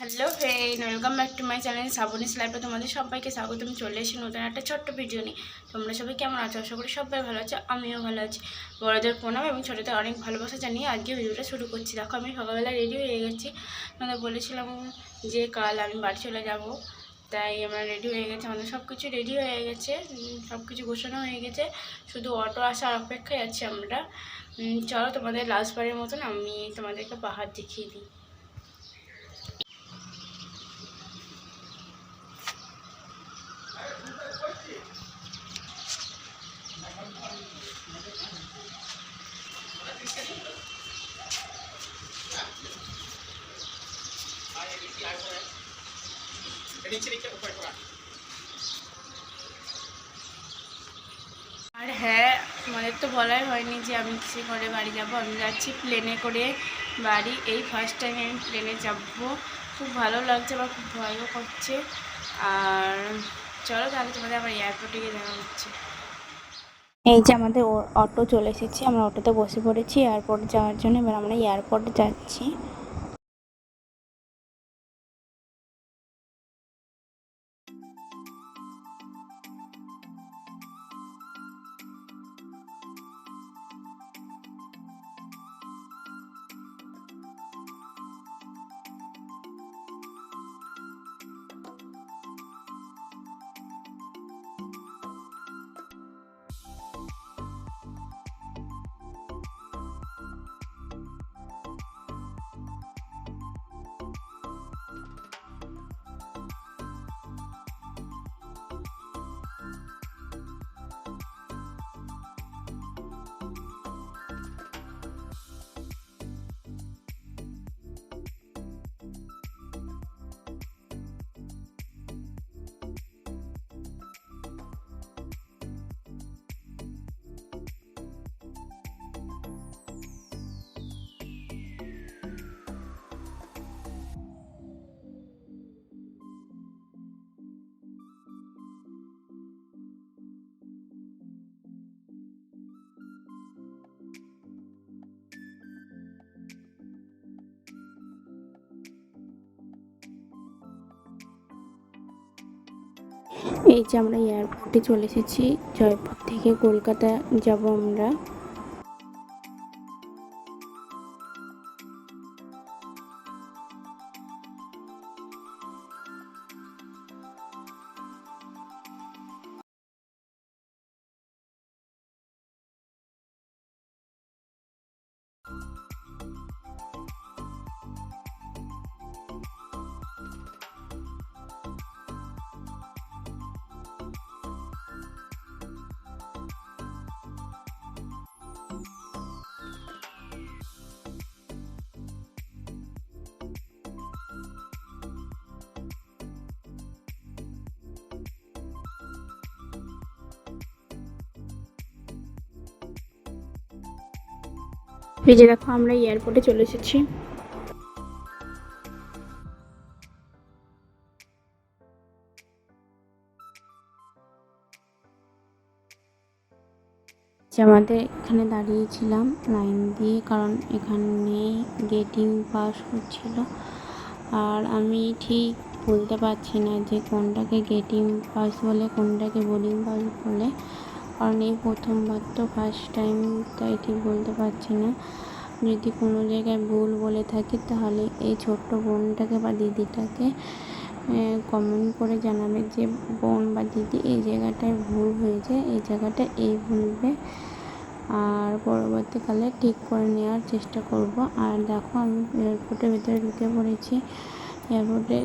Hello friend, welcome back to my channel Shrabani's লাইফে তোমাদের সবাইকে স্বাগতম। চলে এসেছি নতুন একটা ছোট্ট ভিডিও নিয়ে। তোমরা সবাই কেমন আছো? আশা করি সবাই ভালো আছো, আমিও ভালো আছি। বড়দের প্রণাম এবং ছোটোদের অনেক ভালোবাসা জানিয়ে আজকে ভিডিওটা শুরু করছি। দেখো, আমি সকালবেলা রেডি হয়ে গেছি। তোমাদের বলেছিলাম যে কাল আমি বাড়ি চলে যাব, তাই আমরা রেডি হয়ে গেছি। আমাদের সব কিছু রেডি হয়ে গেছে, সব কিছু গোছানো হয়ে গেছে, শুধু অটো আসার অপেক্ষায় আছি আমরা। চলো তোমাদের লাস্টবারের মতন আমি তোমাদেরকে পাহাড় দেখিয়ে দিই। আর হ্যাঁ, তোমাদের তো বলাই হয়নি যে আমি কিসে করে বাড়ি যাব। আমি যাচ্ছি প্লেনে করে বাড়ি। এই ফার্স্ট টাইম আমি প্লেনে যাব। খুব ভালো লাগছে বা খুব ভয়ও করছে। আর চলো তাহলে তোমাদের আবার এয়ারপোর্টে গিয়ে দেখা হচ্ছে। এই যে আমাদের অটো চলে এসেছে, আমরা অটোতে বসে পড়েছি এয়ারপোর্ট যাওয়ার জন্য। এবার আমরা এয়ারপোর্ট যাচ্ছি। এই যে আমরা এয়ারপোর্টে চলে এসেছি। জয়পুর থেকে কলকাতা যাব আমরা। এই যে দেখো, আমরা এয়ারপোর্টে চলে এসেছি। আমাদের এখানে দাঁড়িয়েছিলাম লাইন দিয়ে, কারণ এখানে গেটিং পাস হচ্ছিল। আর আমি ঠিক বলতে পারছি না যে কোনটাকে গেটিং পাস বলে কোনটাকে বোর্ডিং পাস বলে, কারণ এই প্রথমবার তো, ফার্স্ট টাইম, তাই ঠিক বলতে পারছি না। যদি কোনো জায়গায় ভুল বলে থাকি তাহলে এই ছোট্ট বোনটাকে বা দিদিটাকে কমেন্ট করে জানাবে যে বোন বা দিদি এই জায়গাটায় ভুল হয়েছে, এই জায়গাটা এই বলবে, আর পরবর্তীকালে ঠিক করে নেওয়ার চেষ্টা করব। আর দেখো, আমি এয়ারপোর্টের ভিতরে ঢুকে পড়েছি। এয়ারপোর্টে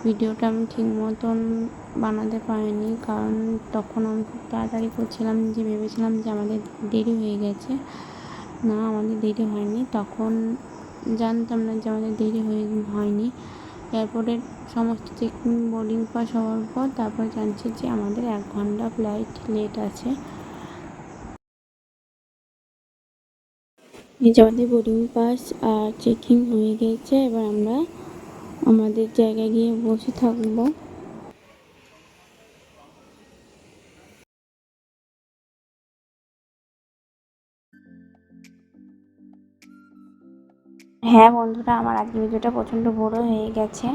ভিডিওটা আমি ঠিক মতন বানাতে পারিনি, কারণ তখন আমি খুব তাড়াতাড়ি করছিলাম, যে ভেবেছিলাম যে আমাদের দেরি হয়ে গেছে। না, আমাদের দেরি হয়নি। তখন জানতাম না যে আমাদের দেরি হয়নি। এয়ারপোর্টের সমস্ত চেকিং বোর্ডিং পাস হওয়ার পর তারপর জানছি যে আমাদের 1 ঘন্টা ফ্লাইট লেট আছে। এই যে আমাদের বোর্ডিং পাস আর চেকিং হয়ে গেছে। এবার আমরা আমাদের জায়গায় গিয়ে বসে থাকবো। হ্যাঁ বন্ধুরা, আমার আজকের ভিডিওটা প্রচণ্ড বড় হয়ে গেছে।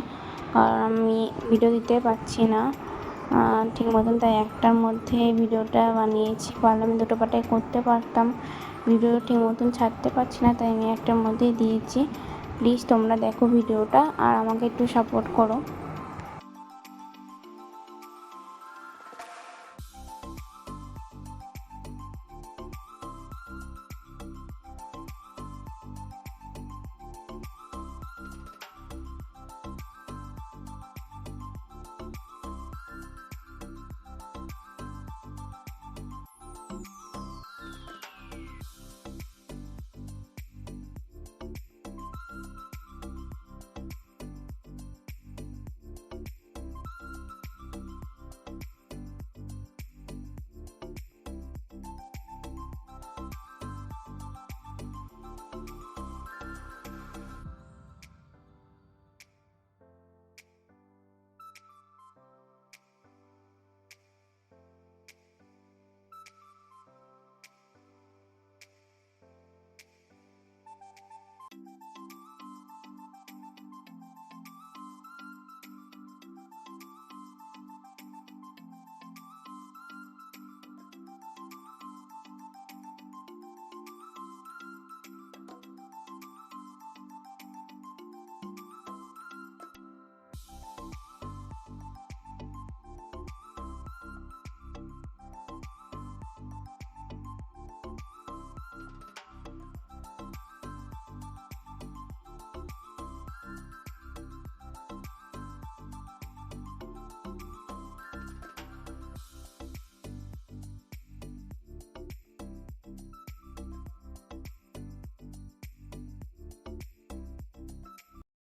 কারণ আমি ভিডিও দিতে পারছি না ঠিক মতন, তাই একটার মধ্যে ভিডিওটা বানিয়েছি। পারলে আমি দুটো পার্টে করতে পারতাম, ভিডিও ঠিক মতন ছাড়তে পারছি না, তাই আমি একটার মধ্যেই দিয়েছি। প্লিজ তোমরা দেখো ভিডিওটা আর আমাকে একটু সাপোর্ট করো।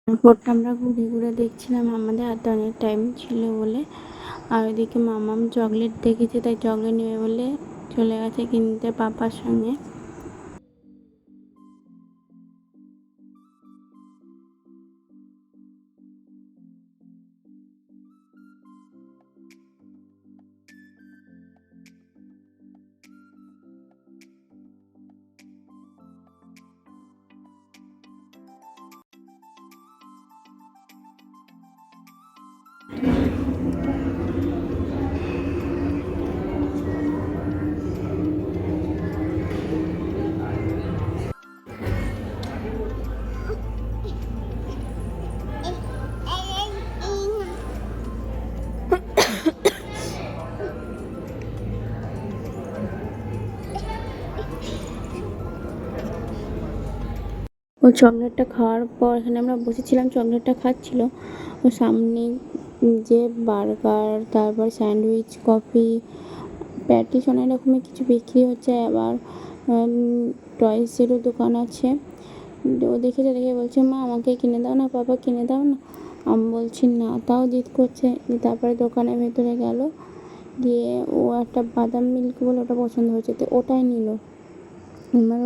এয়ারপোর্টটা আমরা ঘুরে ঘুরে দেখছিলাম, আমাদের হাতে অনেক টাইম ছিল বলে। আর ওইদিকে মামাম চকলেট দেখেছে, তাই চকলেট নেবে বলে চলে গেছে কিনতে পাপার সঙ্গে। ও চকলেটটা খাওয়ার পর, এখানে আমরা বসেছিলাম, চকলেটটা খাচ্ছিল, ও সামনে যে বার্গার, তারপর স্যান্ডউইচ, কফি, প্যাটিস অনেক রকমের কিছু বিক্রি হচ্ছে। আবার টয়েসেরও দোকান আছে। ও দেখে বলছে, মা আমাকে কিনে দাও না, পাপা কিনে দাও না। আমি বলছি না, তাও জিদ করছে। তারপরে দোকানের ভেতরে গেল, গিয়ে ও একটা বাদাম মিল্ক বলে ওটা পছন্দ হয়েছে, তো ওটাই নিল। এবার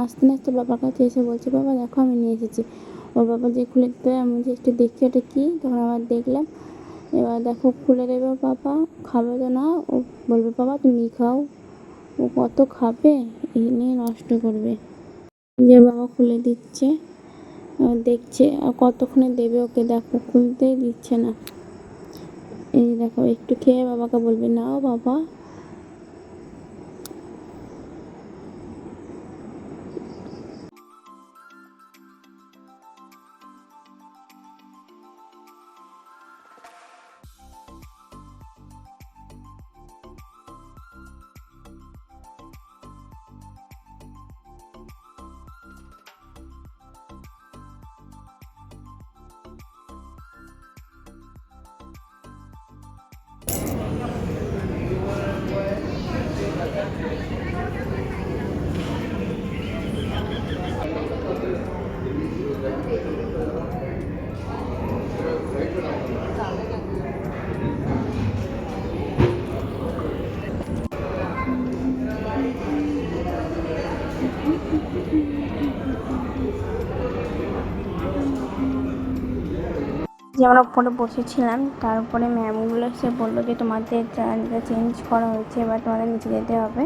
আস্তে আস্তে বাবার কাছে এসে বলছে, বাবা দেখো আমি নিয়ে এসেছি। ওর বাবা যে খুলে দিতে হয়, আমি যে একটু দেখছি এটা কী, তখন আবার দেখলাম। এবার দেখো খুলে দেবে পাপা, খাবে তো না, ও বলবে বাবা তুমি খাও। ও কত খাবে, এই নিয়ে নষ্ট করবে। যে বাবা খুলে দিচ্ছে, দেখছে আর কতক্ষণে দেবে ওকে, দেখো খুলতেই দিচ্ছে না। এই দেখো একটু খেয়ে বাবাকে বলবে নাও বাবা। যে আমরা উপরে বসেছিলাম, তারপরে ম্যামগুলো এসে বললো যে তোমাদের জায়গাটা চেঞ্জ করা হয়েছে, এবার তোমাদের নিচে যেতে হবে,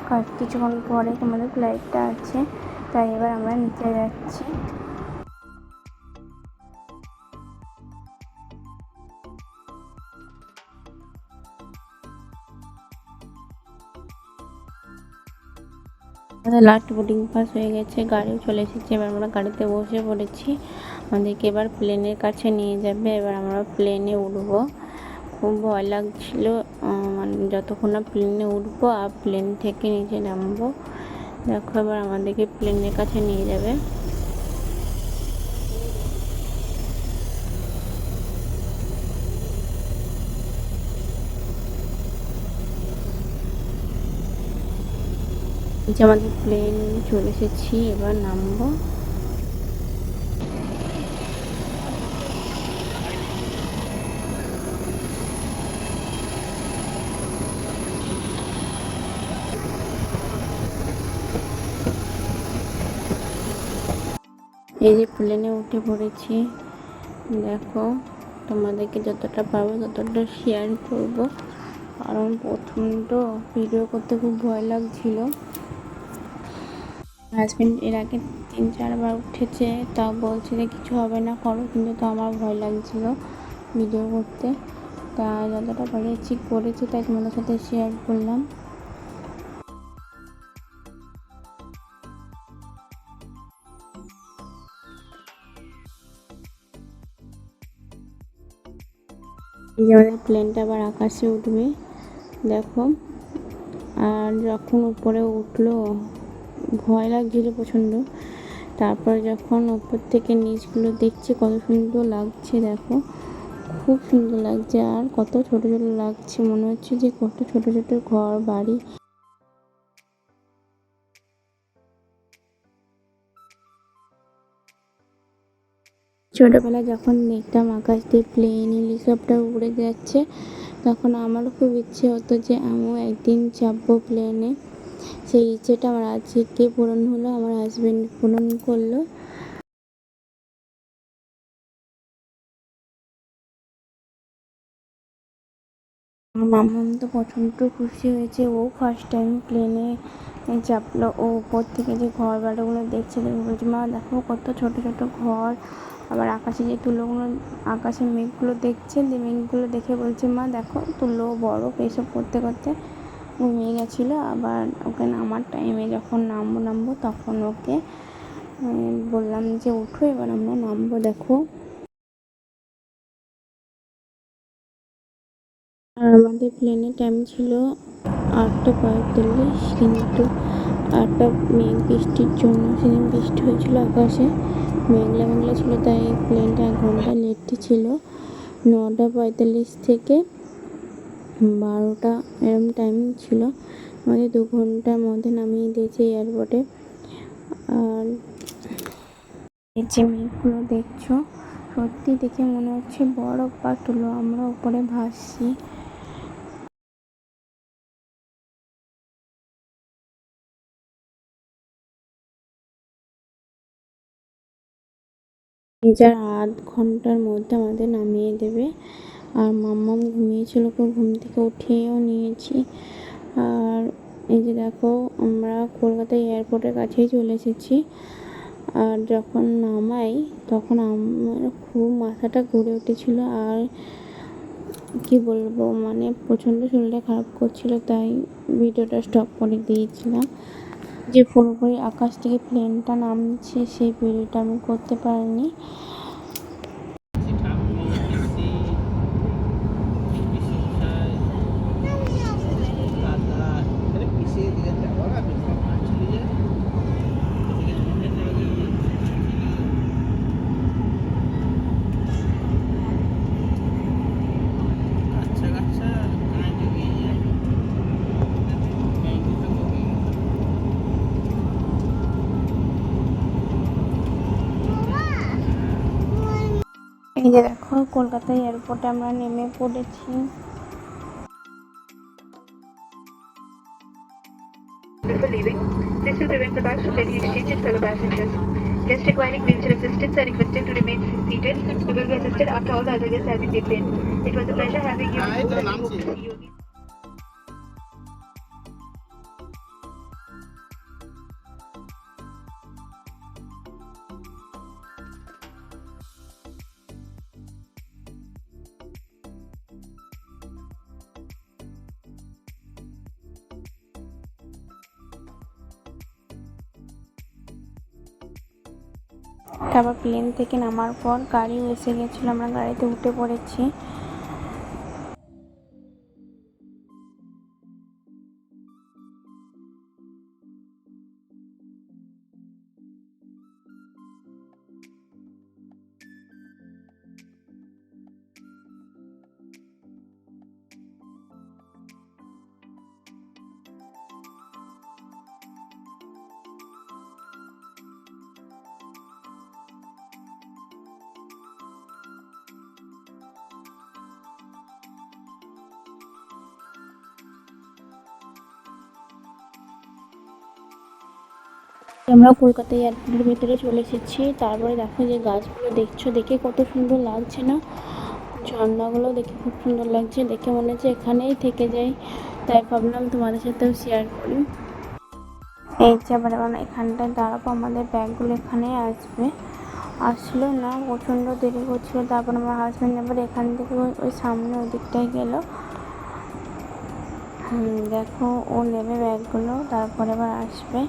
কারণ কিছুক্ষণ পরে তোমাদের ফ্লাইটটা আছে, তাই এবার আমরা নিচে যাচ্ছি। আমাদের লাস্ট বোর্ডিং পাস হয়ে গেছে, গাড়িও চলে এসেছে। এবার আমরা গাড়িতে বসে পড়েছি, আমাদেরকে এবার প্লেনের কাছে নিয়ে যাবে। এবার আমরা প্লেনে উঠবো। খুব ভয় লাগছিল, মানে যতক্ষণ না প্লেনে উঠবো আর প্লেন থেকে নিচে নামবো। দেখো এবার আমাদেরকে প্লেনের কাছে নিয়ে যাবে। নিচে আমাদের প্লেন চলে এসেছি, এবার নামবো। এই যে প্লেনে উঠে পড়েছি। দেখো তোমাদেরকে যতটা পারবো ততটা শেয়ার করব, কারণ প্রথম তো ভিডিও করতে খুব ভয় লাগছিল। হাজব্যান্ড এর আগে 3-4 বার উঠেছে, তাও বলছে যে কিছু হবে না করো, কিন্তু তো আমার ভয় লাগছিল ভিডিও করতে। তা যতটা পেরেছি করেছি, তাই তোমাদের সাথে শেয়ার করলাম। এই যে আমাদের প্লেনটা আবার আকাশে উঠবে, দেখো। আর যখন উপরে উঠলো ভয় লাগছিল প্রচণ্ড, তারপর যখন উপর থেকে নিচগুলো দেখছি কত সুন্দর লাগছে, দেখো খুব সুন্দর লাগছে। আর কত ছোট ছোট লাগছে, মনে হচ্ছে যে কত ছোট ছোট ঘর বাড়ি। ছোটোবেলায় যখন দেখতাম আকাশ দিয়ে প্লেন হেলিকপ্টার উড়ে যাচ্ছে, তখন আমারও খুব ইচ্ছে হতো যে আমিও একদিন চাপবো প্লেনে। সেই ইচ্ছেটা আমার আজকে পূরণ হলো, আমার হাজব্যান্ড পূরণ করলো। আমার মাম্মাম তো প্রচণ্ড খুশি হয়েছে, ও ফার্স্ট টাইম প্লেনে চাপলো। ও উপর থেকে যে ঘর বাড়িগুলো দেখছে, দেখে বলছে মা দেখো কত ছোট ছোট ঘর। আবার আকাশে যে তুলোগুলো, আকাশে মেঘগুলো দেখছে, মেঘগুলো দেখে বলছে মা দেখো তুলো বরফ, এইসব করতে করতে ঘুমিয়ে গেছিলো। আবার ওকে নামার টাইমে যখন নামবো তখন ওকে বললাম যে উঠো এবার আমরা নামবো। দেখো আর আমাদের প্লেনের টাইম ছিল 8টা 45, কিন্তু 8টা মেঘ বৃষ্টির জন্য, সেদিন বৃষ্টি হয়েছিল আকাশে, মেঘলা মেঘলা ছিল, তাই প্লেনটা 1 ঘন্টা লেটটি ছিল। 9টা 45 থেকে 12টা এরম টাইম ছিল। আমাদের 2 ঘন্টার মধ্যে নামিয়ে দিয়েছে এয়ারপোর্টে। আর এই যে মেঘগুলো দেখছো, সত্যি দেখে মনে হচ্ছে বরফ বা তুলো, আমরা উপরে ভাসছি। যার 8 ঘন্টার মধ্যে আমাদের নামিয়ে দেবে। আর মাম্মাম ঘুমিয়েছিল, খুব ঘুম থেকে উঠিয়েও নিয়েছি। আর এই যে দেখো আমরা কলকাতা এয়ারপোর্টের কাছেই চলে এসেছি। আর যখন নামাই তখন আমার খুব মাথাটা ঘুরে উঠেছিল, আর কি বলবো, মানে প্রচণ্ড শরীরটা খারাপ করছিল, তাই ভিডিওটা স্টপ করে দিয়েছিলাম। যে পুরোপুরি আকাশ থেকে প্লেনটা নামছে সেই ভিডিওটা আমি করতে পারিনি। এই যে দেখো কলকাতা এয়ারপোর্টে আমরা নেমে পড়েছি। Before leaving, this will prevent the bags from getting exchanged with fellow passengers. Guests requiring wheelchair assistance are requested to remain seated. You will be assisted after all the other guests have been taken in. It was a pleasure having you on board and we hope to see you again. তারপর plane থেকে নামার পর গাড়িও এসে গেছিলো, আমরা গাড়িতে উঠে পড়েছি। আমরা কলকাতা এয়ারপোর্টের ভেতরে চলে এসেছি। তারপরে দেখো যে গাছগুলো দেখছো, দেখে কত সুন্দর লাগছে না? ঝর্ণাগুলো দেখে খুব সুন্দর লাগছে, দেখে মনে হচ্ছে এখানেই থেকে যাই, তাই ভাবলাম তোমাদের সাথেও শেয়ার করি। এই যে আবার এখানটায় দাঁড়াবো, আমাদের ব্যাগগুলো এখানে আসলো না, প্রচণ্ড দেরি করছিলো। তারপর আমার হাজব্যান্ড আবার এখান থেকে ওই সামনে ওই দিকটায় গেলো। দেখো ও নেবে ব্যাগগুলো, তারপরে আবার আসবে।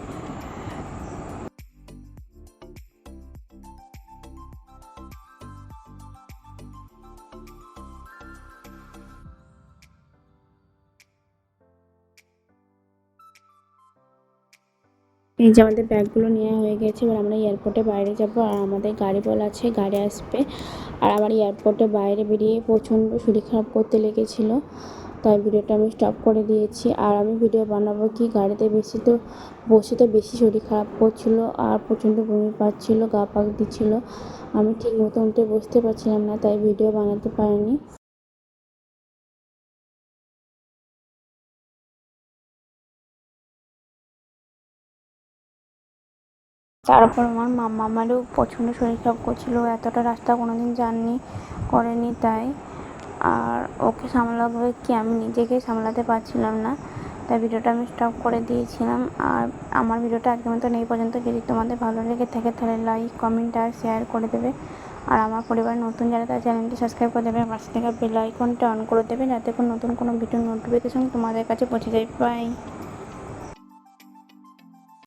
এই যে আমাদের ব্যাগগুলো নেওয়া হয়ে গেছে, এবার আমরা এয়ারপোর্টে বাইরে যাব, আর আমাদের গাড়ি বলা আছে, গাড়ি আসবে। আর আমার এয়ারপোর্টে বাইরে বেরিয়ে প্রচণ্ড শরীর খারাপ করতে লেগেছিলো, তাই ভিডিওটা আমি স্টপ করে দিয়েছি। আর আমি ভিডিও বানাবো কি, গাড়িতে বসে তো বেশি শরীর খারাপ করছিলো, আর প্রচণ্ড বমি পাচ্ছিলো, গা পাক দিচ্ছিলো, আমি ঠিক মতো উঠে বসতে পারছিলাম না, তাই ভিডিও বানাতে পারিনি। তারপর আমার মামারও প্রচণ্ড শরীর খারাপ করছিলো, এতটা রাস্তা কোনোদিন জার্নি করেনি, তাই আর ওকে সামলাবো কি, আমি নিজেকে সামলাতে পারছিলাম না, তাই ভিডিওটা আমি স্টপ করে দিয়েছিলাম। আর আমার ভিডিওটা একদম তো নেই পর্যন্ত, যদি তোমাদের ভালো লেগে থাকে তাহলে লাইক, কমেন্ট আর শেয়ার করে দেবে। আর আমার পরিবার নতুন যারা, তার চ্যানেলটি সাবস্ক্রাইব করে দেবে, পাশে থাকা বেল আইকনটা অন করে দেবে, যাতে কোনো নতুন কোনো ভিডিও নোটিফিকেশন তোমাদের কাছে পৌঁছে যায়। বাই।